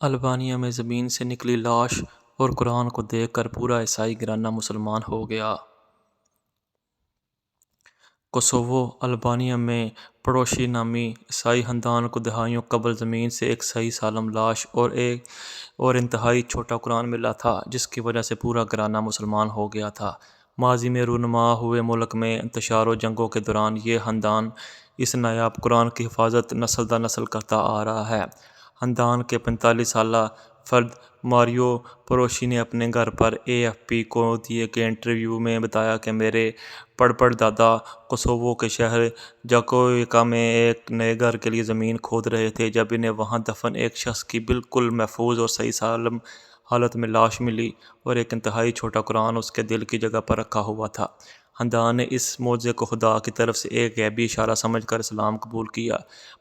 البانیہ میں زمین سے نکلی لاش اور قرآن کو دیکھ کر پورا عیسائی گھرانہ مسلمان ہو گیا۔ کوسووو البانیہ میں پڑوشی نامی عیسائی خاندان کو دہائیوں قبل زمین سے ایک صحیح سالم لاش اور انتہائی چھوٹا قرآن ملا تھا، جس کی وجہ سے پورا گھرانہ مسلمان ہو گیا تھا۔ ماضی میں رونما ہوئے ملک میں انتشار و جنگوں کے دوران یہ خاندان اس نایاب قرآن کی حفاظت نسل در نسل کرتا آ رہا ہے۔ خاندان کے 45 سالہ فرد ماریو پروشی نے اپنے گھر پر AFP کو دیے گئے انٹرویو میں بتایا کہ میرے پڑپڑدادا کوسووو کے شہر جاکوویکا میں ایک نئے گھر کے لیے زمین کھود رہے تھے جب انہیں وہاں دفن ایک شخص کی بالکل محفوظ اور صحیح سالم حالت میں لاش ملی اور ایک انتہائی چھوٹا قرآن اس کے دل کی جگہ پر رکھا ہوا تھا۔ خاندان نے اس معجزے کو خدا کی طرف سے ایک غیبی اشارہ سمجھ کر اسلام قبول کیا۔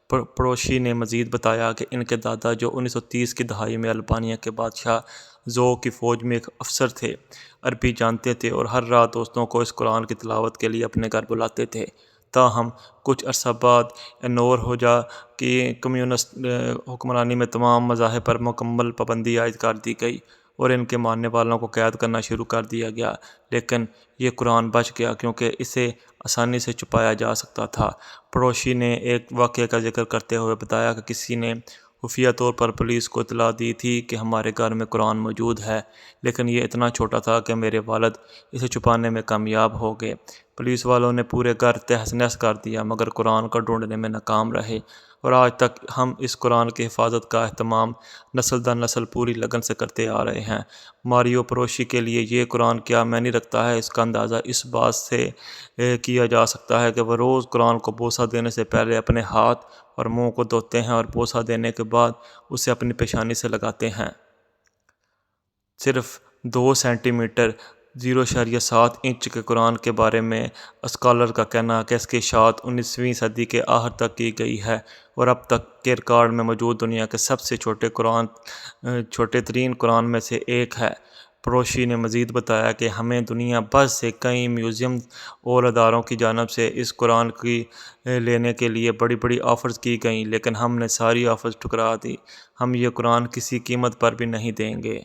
پڑوشی نے مزید بتایا کہ ان کے دادا، جو 1930 کی دہائی میں البانیہ کے بادشاہ زوؤ کی فوج میں ایک افسر تھے، عربی جانتے تھے اور ہر رات دوستوں کو اس قرآن کی تلاوت کے لیے اپنے گھر بلاتے تھے۔ تاہم کچھ عرصہ بعد انور ہوجا کی کمیونسٹ حکمرانی میں تمام مذاہب پر مکمل پابندی عائد کر دی گئی اور ان کے ماننے والوں کو قید کرنا شروع کر دیا گیا، لیکن یہ قرآن بچ گیا کیونکہ اسے آسانی سے چھپایا جا سکتا تھا۔ پڑوشی نے ایک واقعے کا ذکر کرتے ہوئے بتایا کہ کسی نے خفیہ طور پر پولیس کو اطلاع دی تھی کہ ہمارے گھر میں قرآن موجود ہے، لیکن یہ اتنا چھوٹا تھا کہ میرے والد اسے چھپانے میں کامیاب ہو گئے۔ پولیس والوں نے پورے گھر تہس نہس کر دیا مگر قرآن کو ڈھونڈنے میں ناکام رہے، اور آج تک ہم اس قرآن کی حفاظت کا اہتمام نسل در نسل پوری لگن سے کرتے آ رہے ہیں۔ ماریو پروشی کے لیے یہ قرآن کیا معنی رکھتا ہے، اس کا اندازہ اس بات سے کیا جا سکتا ہے کہ وہ روز قرآن کو بوسہ دینے سے پہلے اپنے ہاتھ اور منہ کو دھوتے ہیں اور بوسہ دینے کے بعد اسے اپنی پیشانی سے لگاتے ہیں۔ صرف 2 سینٹی میٹر (0.7 انچ) کے قرآن کے بارے میں اسکالر کا کہنا ہے کہ اس کی اشاعت 19ویں صدی کے آخر تک کی گئی ہے اور اب تک کے ریکارڈ میں موجود دنیا کے سب سے چھوٹے ترین قرآن میں سے ایک ہے۔ پروشی نے مزید بتایا کہ ہمیں دنیا بھر سے کئی میوزیم اور اداروں کی جانب سے اس قرآن کی لینے کے لیے بڑی بڑی آفرز کی گئیں، لیکن ہم نے ساری آفرز ٹھکرا دیں۔ ہم یہ قرآن کسی قیمت پر بھی نہیں دیں گے۔